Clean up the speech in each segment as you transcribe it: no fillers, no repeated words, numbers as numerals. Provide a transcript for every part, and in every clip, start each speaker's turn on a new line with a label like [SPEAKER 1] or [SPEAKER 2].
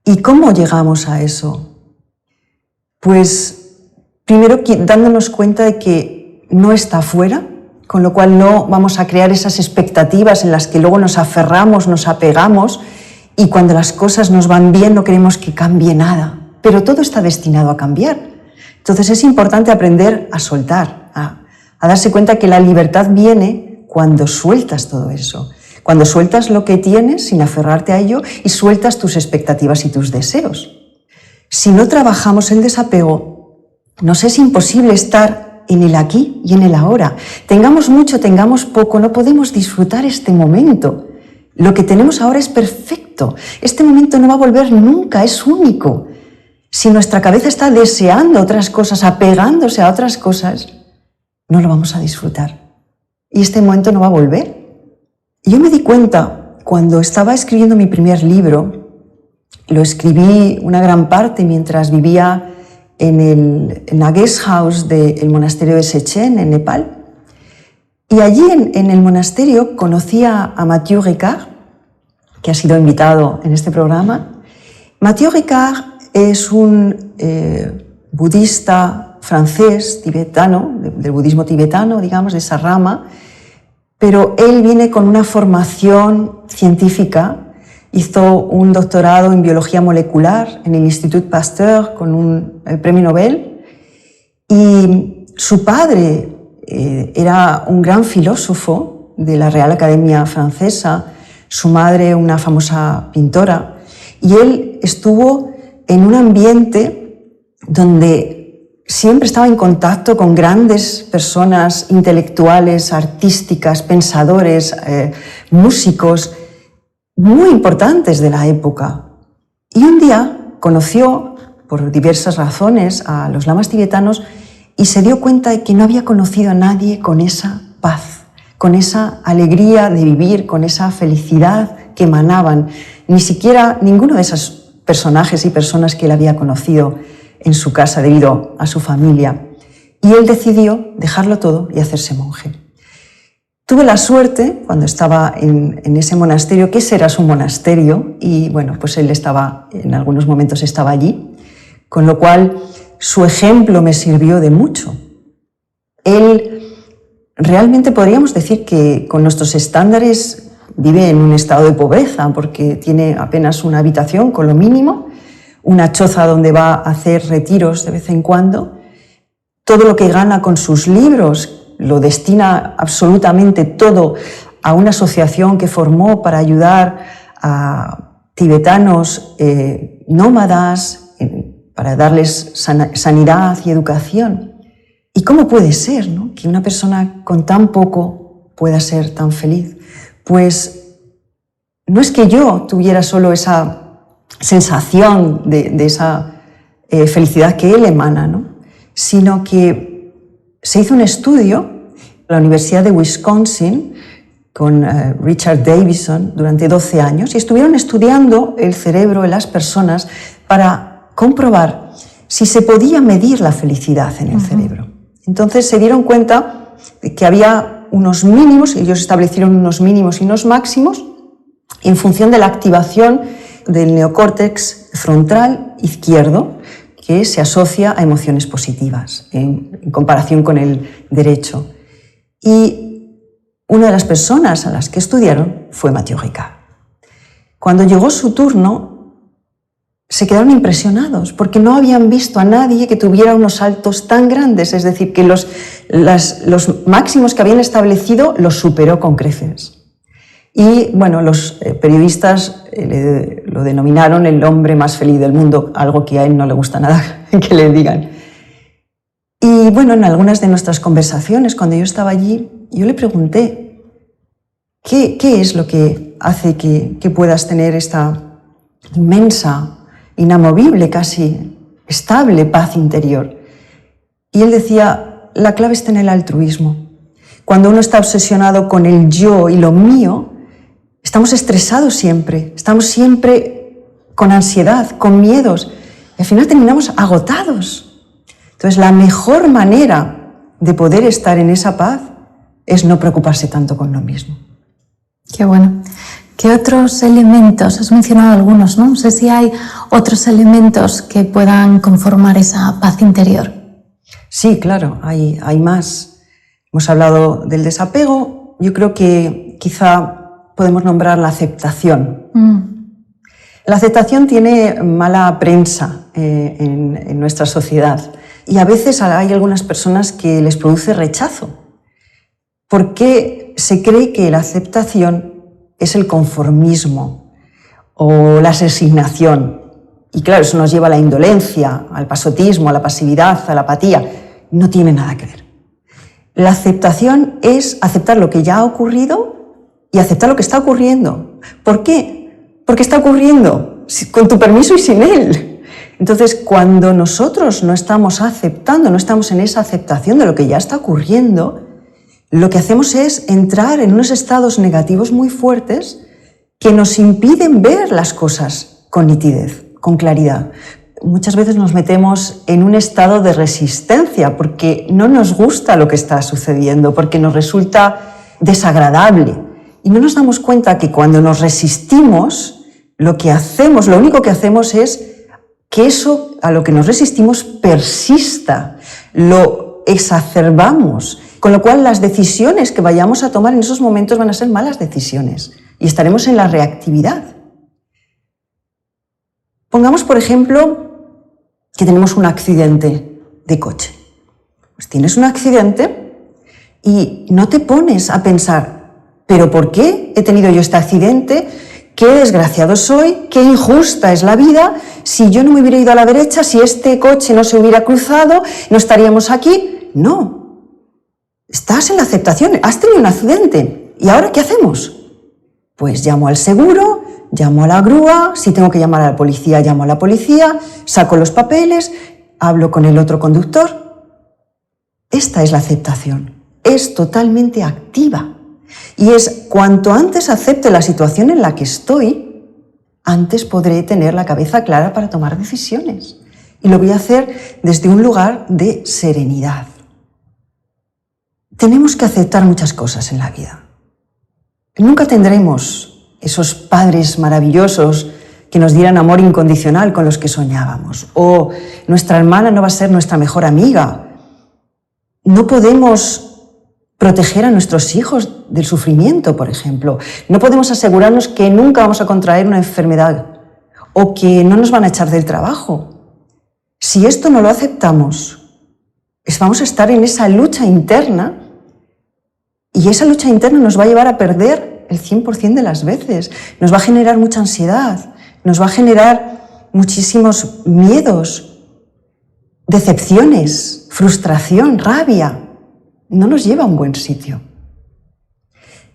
[SPEAKER 1] ¿Y cómo llegamos a eso? Pues primero dándonos cuenta de que no está afuera, con lo cual no vamos a crear esas expectativas en las que luego nos aferramos, nos apegamos y cuando las cosas nos van bien no queremos que cambie nada, pero todo está destinado a cambiar. Entonces es importante aprender a soltar, a darse cuenta que la libertad viene cuando sueltas todo eso, cuando sueltas lo que tienes sin aferrarte a ello y sueltas tus expectativas y tus deseos. Si no trabajamos el desapego, nos es imposible estar en el aquí y en el ahora. Tengamos mucho, tengamos poco, no podemos disfrutar este momento. Lo que tenemos ahora es perfecto. Este momento no va a volver nunca, es único. Si nuestra cabeza está deseando otras cosas, apegándose a otras cosas, no lo vamos a disfrutar. Y este momento no va a volver. Yo me di cuenta, cuando estaba escribiendo mi primer libro, lo escribí una gran parte mientras vivía en la guest house del monasterio de Sechen, en Nepal. Y allí en el monasterio conocí a Matthieu Ricard, que ha sido invitado en este programa. Matthieu Ricard es un budista francés, tibetano, del budismo tibetano, digamos, de esa rama, pero él viene con una formación científica. Hizo un doctorado en biología molecular en el Institut Pasteur con un premio Nobel y su padre era un gran filósofo de la Real Academia Francesa, su madre una famosa pintora y él estuvo en un ambiente donde siempre estaba en contacto con grandes personas intelectuales, artísticas, pensadores, músicos, muy importantes de la época. Y un día conoció, por diversas razones, a los lamas tibetanos y se dio cuenta de que no había conocido a nadie con esa paz, con esa alegría de vivir, con esa felicidad que emanaban. Ni siquiera ninguno de esos personajes y personas que él había conocido en su casa debido a su familia. Y él decidió dejarlo todo y hacerse monje. Tuve la suerte, cuando estaba en ese monasterio, que ese era su monasterio, y bueno, pues él en algunos momentos estaba allí, con lo cual su ejemplo me sirvió de mucho. Él realmente podríamos decir que con nuestros estándares vive en un estado de pobreza, porque tiene apenas una habitación con lo mínimo, una choza donde va a hacer retiros de vez en cuando. Todo lo que gana con sus libros lo destina absolutamente todo a una asociación que formó para ayudar a tibetanos nómadas, para darles sanidad y educación. ¿Y cómo puede ser, ¿no?, que una persona con tan poco pueda ser tan feliz? Pues no es que yo tuviera solo esa sensación de esa felicidad que él emana, ¿no?, sino que se hizo un estudio en la Universidad de Wisconsin con Richard Davidson durante 12 años y estuvieron estudiando el cerebro de las personas para comprobar si se podía medir la felicidad en el cerebro. Entonces se dieron cuenta de que había unos mínimos, ellos establecieron unos mínimos y unos máximos en función de la activación del neocórtex frontal izquierdo, que se asocia a emociones positivas en comparación con el derecho. Y una de las personas a las que estudiaron fue Matthieu Ricard. Cuando llegó su turno, se quedaron impresionados porque no habían visto a nadie que tuviera unos saltos tan grandes, es decir, que los máximos que habían establecido los superó con creces. Y bueno, los periodistas lo denominaron el hombre más feliz del mundo, algo que a él no le gusta nada que le digan. Y bueno, en algunas de nuestras conversaciones, cuando yo estaba allí, yo le pregunté, ¿qué es lo que hace que puedas tener esta inmensa, inamovible, casi estable paz interior? Y él decía, la clave está en el altruismo. Cuando uno está obsesionado con el yo y lo mío, estamos estresados siempre, estamos siempre con ansiedad, con miedos, y al final terminamos agotados. Entonces, la mejor manera de poder estar en esa paz es no preocuparse tanto con lo mismo.
[SPEAKER 2] Qué bueno. ¿Qué otros elementos? Has mencionado algunos, ¿no? No sé si hay otros elementos que puedan conformar esa paz interior.
[SPEAKER 1] Sí, claro, hay más. Hemos hablado del desapego. Yo creo que quizá podemos nombrar la aceptación. La aceptación tiene mala prensa en nuestra sociedad y a veces hay algunas personas que les produce rechazo porque se cree que la aceptación es el conformismo o la resignación. Y claro, eso nos lleva a la indolencia, al pasotismo, a la pasividad, a la apatía. No tiene nada que ver. La aceptación es aceptar lo que ya ha ocurrido y aceptar lo que está ocurriendo. ¿Por qué? Porque está ocurriendo, con tu permiso y sin él. Entonces, cuando nosotros no estamos aceptando, no estamos en esa aceptación de lo que ya está ocurriendo, lo que hacemos es entrar en unos estados negativos muy fuertes que nos impiden ver las cosas con nitidez, con claridad. Muchas veces nos metemos en un estado de resistencia porque no nos gusta lo que está sucediendo, porque nos resulta desagradable. Y no nos damos cuenta que cuando nos resistimos, lo único que hacemos es que eso a lo que nos resistimos persista, lo exacerbamos. Con lo cual, las decisiones que vayamos a tomar en esos momentos van a ser malas decisiones y estaremos en la reactividad. Pongamos, por ejemplo, que tenemos un accidente de coche. Pues tienes un accidente y no te pones a pensar, ¿pero por qué he tenido yo este accidente? ¿Qué desgraciado soy? ¿Qué injusta es la vida? Si yo no me hubiera ido a la derecha, si este coche no se hubiera cruzado, no estaríamos aquí. No. Estás en la aceptación, has tenido un accidente. ¿Y ahora qué hacemos? Pues llamo al seguro, llamo a la grúa, si tengo que llamar a la policía, llamo a la policía, saco los papeles, hablo con el otro conductor. Esta es la aceptación, es totalmente activa. Y es cuanto antes acepte la situación en la que estoy, antes podré tener la cabeza clara para tomar decisiones. Y lo voy a hacer desde un lugar de serenidad. Tenemos que aceptar muchas cosas en la vida. Nunca tendremos esos padres maravillosos que nos dieran amor incondicional con los que soñábamos. O nuestra hermana no va a ser nuestra mejor amiga. No podemos proteger a nuestros hijos del sufrimiento, por ejemplo. No podemos asegurarnos que nunca vamos a contraer una enfermedad o que no nos van a echar del trabajo. Si esto no lo aceptamos, vamos a estar en esa lucha interna. Y esa lucha interna nos va a llevar a perder el 100% de las veces. Nos va a generar mucha ansiedad, nos va a generar muchísimos miedos, decepciones, frustración, rabia. No nos lleva a un buen sitio.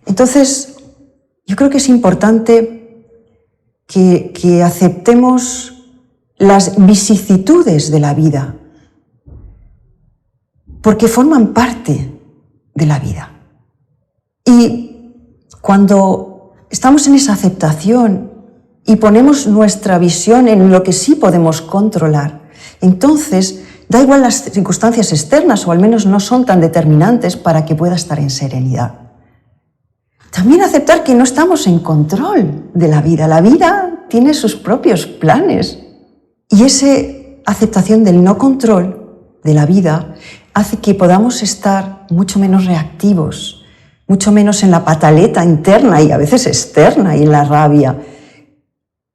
[SPEAKER 1] Entonces, yo creo que es importante que aceptemos las vicisitudes de la vida, porque forman parte de la vida. Y cuando estamos en esa aceptación y ponemos nuestra visión en lo que sí podemos controlar, entonces da igual las circunstancias externas o al menos no son tan determinantes para que pueda estar en serenidad. También aceptar que no estamos en control de la vida. La vida tiene sus propios planes y esa aceptación del no control de la vida hace que podamos estar mucho menos reactivos, mucho menos en la pataleta interna y a veces externa y en la rabia.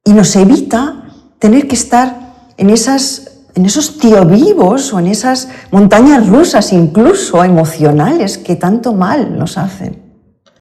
[SPEAKER 1] Y nos evita tener que estar en esos tiovivos o en esas montañas rusas incluso emocionales que tanto mal nos hacen.